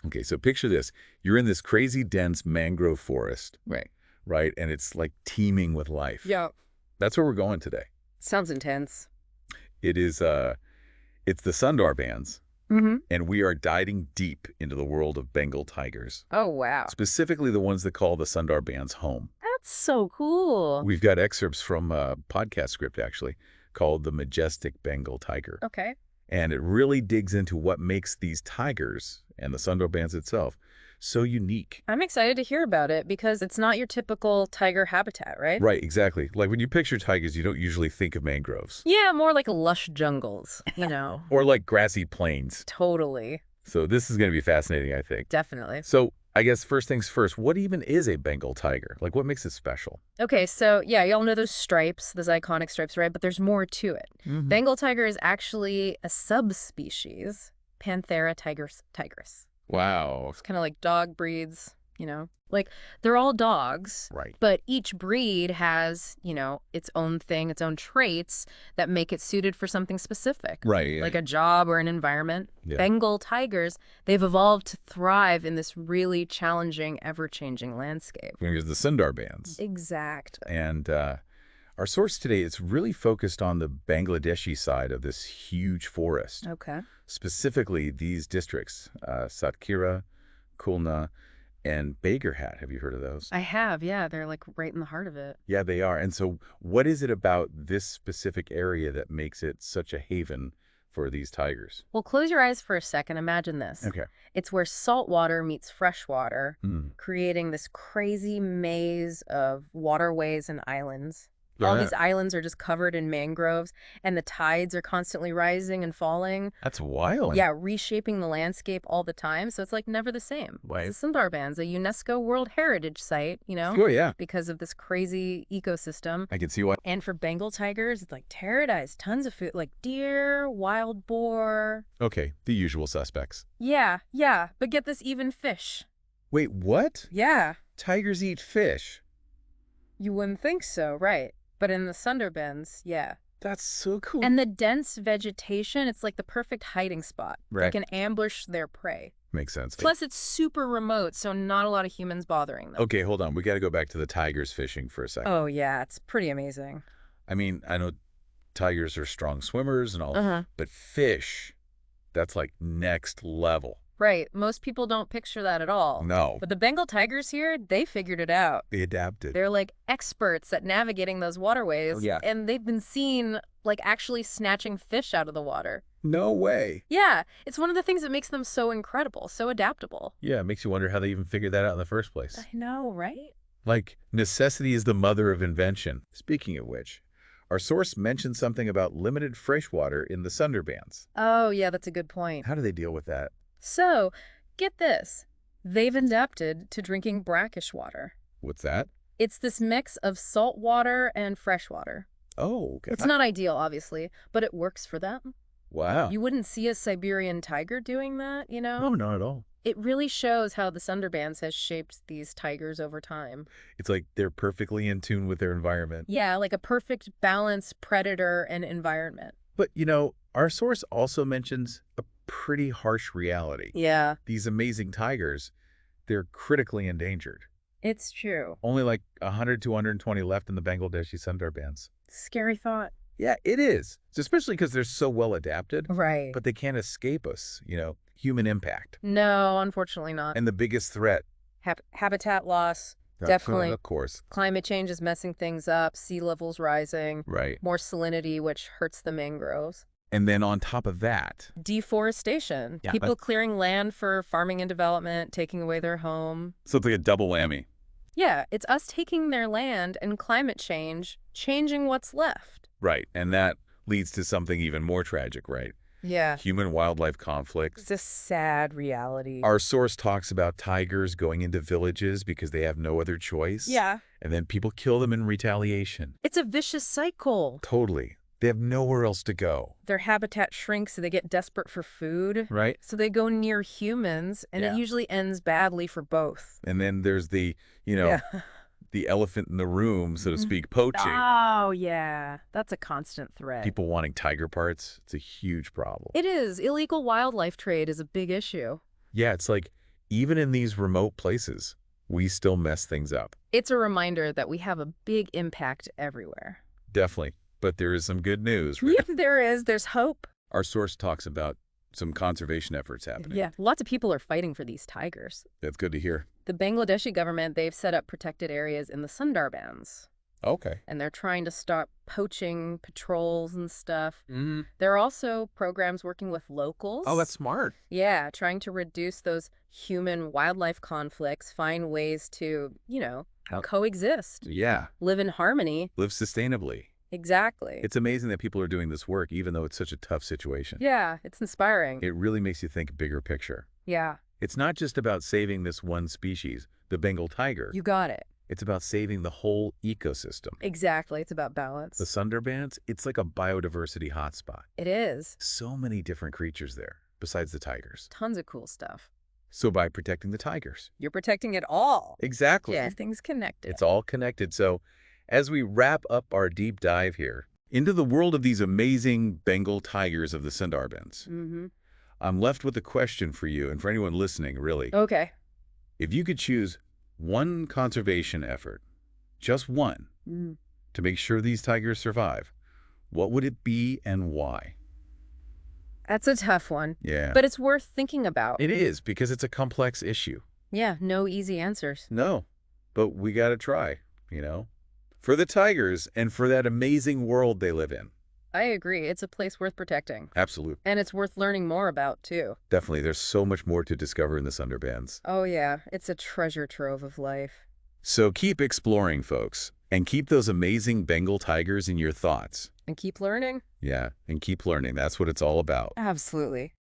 Okay, so picture this. You're in this crazy dense mangrove forest, Right. right? And it's like teeming with life. Yeah. That's where we're going today. Sounds intense. It is, it's the Sundarbans, Mm-hmm. and we are diving deep into the world of Bengal tigers, Oh, wow. specifically the ones that call the Sundarbans home. That's so cool. We've got excerpts from a podcast script, actually, called The Majestic Bengal Tiger. Okay. And it really digs into what makes these tigers and the Sundarbans itself so unique. I'm excited to hear about it because it's not your typical tiger habitat, right? Right, exactly. Like when you picture tigers, you don't usually think of mangroves. Yeah, more like lush jungles, you know. Or like grassy plains. Totally. So this is going to be fascinating, I think. Definitely. So I guess first things first, what even is a Bengal tiger? Like what makes it special? Okay, so yeah, y'all know those stripes, those iconic stripes, right? But there's more to it. Mm-hmm. Bengal tiger is actually a subspecies, Panthera tigris. Wow. It's kind of like dog breeds, you know? Like, they're all dogs, Right. but each breed has, you know, its own thing, its own traits that make it suited for something specific. Right. Yeah. Like a job or an environment. Yeah. Bengal tigers, they've evolved to thrive in this really challenging, ever-changing landscape. Because the Sundarbans. Exactly. And our source today is really focused on the Bangladeshi side of this huge forest. Okay. Specifically, these districts, Satkhira, Khulna, and Bagerhat. Have you heard of those? I have, yeah. They're like right in the heart of it. Yeah, they are. And so what is it about this specific area that makes it such a haven for these tigers? Well, close your eyes for a second. Imagine this. Okay. It's where salt water meets fresh water, Mm. creating this crazy maze of waterways and islands. All these islands are just covered in mangroves, and the tides are constantly rising and falling. That's wild. Yeah, reshaping the landscape all the time, so it's like never the same. Right. It's the Sundarbans, a UNESCO World Heritage Site, you know, Oh, yeah. because of this crazy ecosystem. I can see why. And for Bengal tigers, it's like paradise, tons of food, like deer, wild boar. Okay, the usual suspects. Yeah, but get this, even fish. Wait, what? Yeah, Tigers eat fish? you wouldn't think so, right? But in the Sundarbans, yeah. That's so cool. And the dense vegetation, it's like the perfect hiding spot. They Right. can ambush their prey. Makes sense. Plus, it's super remote, so not a lot of humans bothering them. Okay, hold on. We got to go back to the tigers fishing for a second. Oh, yeah, it's pretty amazing. I mean, I know tigers are strong swimmers and all, Uh-huh. but fish, that's like next level. Right. Most people don't picture that at all. No, But the Bengal tigers here, they figured it out. they adapted. They're like experts at navigating those waterways. Oh, yeah. And they've been seen like actually snatching fish out of the water. No way. Yeah. It's one of the things that makes them so incredible, so adaptable. Yeah, it makes you wonder how they even figured that out in the first place. I know, right? Like, necessity is the mother of invention. Speaking of which, our source mentioned something about limited freshwater in the Sundarbans. Oh, yeah, that's a good point. How do they deal with that? So, get this. They've adapted to drinking brackish water. What's that? It's this mix of salt water and fresh water. Oh, okay. It's not ideal, obviously, but it works for them. Wow. You wouldn't see a Siberian tiger doing that, you know? No, not at all. It really shows how the Sundarbans has shaped these tigers over time. It's like they're perfectly in tune with their environment. Yeah, like a perfect balance, predator and environment. But, you know, our source also mentions a pretty harsh reality. Yeah, These amazing tigers, they're critically endangered. it's true. Only like 100 to 120 left in the Bangladeshi Sundarbans. Scary thought. Yeah, it is. Especially because they're so well adapted, Right. but they can't escape us, you know, human impact. No, unfortunately not. And the biggest threat. Habitat loss, definitely. Of course. Climate change is messing things up, sea levels rising, Right. more salinity, which hurts the mangroves. And then on top of that, Deforestation. Yeah, People clearing land for farming and development, taking away their home. so it's like a double whammy. Yeah, it's us taking their land and climate change, changing what's left. Right. And that leads to something even more tragic, right? Yeah. Human-wildlife conflicts. It's a sad reality. Our source talks about tigers going into villages because they have no other choice. Yeah. And then people kill them in retaliation. It's a vicious cycle. Totally. They have nowhere else to go. Their habitat shrinks, so they get desperate for food. Right. So they go near humans, and Yeah. it usually ends badly for both. And then there's the, you know, Yeah. the elephant in the room, so to speak, poaching. Oh, yeah. That's a constant threat. People wanting tiger parts. It's a huge problem. It is. Illegal wildlife trade is a big issue. Yeah, it's like Even in these remote places, we still mess things up. It's a reminder that we have a big impact everywhere. Definitely. But there is some good news, right? Yeah, there is. There's hope. Our source talks about some conservation efforts happening. Yeah, lots of people are fighting for these tigers. That's good to hear. The Bangladeshi government, they've set up protected areas in the Sundarbans. Okay. And they're trying to stop poaching patrols and stuff. Mm-hmm. There are also programs working with locals. Oh, that's smart. Yeah, trying to reduce those human-wildlife conflicts, find ways to, coexist. Yeah. Live in harmony. Live sustainably. Exactly. It's amazing that people are doing this work, even though it's such a tough situation. Yeah, it's inspiring. It really makes you think bigger picture. Yeah. It's not just about saving this one species, the Bengal tiger. You got it. It's about saving the whole ecosystem. Exactly. It's about balance. The Sundarbans, it's like a biodiversity hotspot. It is. So many different creatures there, besides the tigers. Tons of cool stuff. So by protecting the tigers. You're protecting it all. Exactly. Yeah, everything's connected. It's all connected. So as we wrap up our deep dive here into the world of these amazing Bengal tigers of the Sundarbans, I'm left with a question for you and for anyone listening, really. Okay. If you could choose one conservation effort, just one, to make sure these tigers survive, what would it be and why? That's a tough one. Yeah. But it's worth thinking about. It is, because it's a complex issue. Yeah, no easy answers. No, but we got to try, for the tigers and for that amazing world they live in. I agree. It's a place worth protecting. Absolutely. And it's worth learning more about, too. Definitely. There's so much more to discover in the Sundarbans. Oh, yeah. It's a treasure trove of life. So keep exploring, folks, and keep those amazing Bengal tigers in your thoughts. And keep learning. Yeah, and keep learning. That's what it's all about. Absolutely.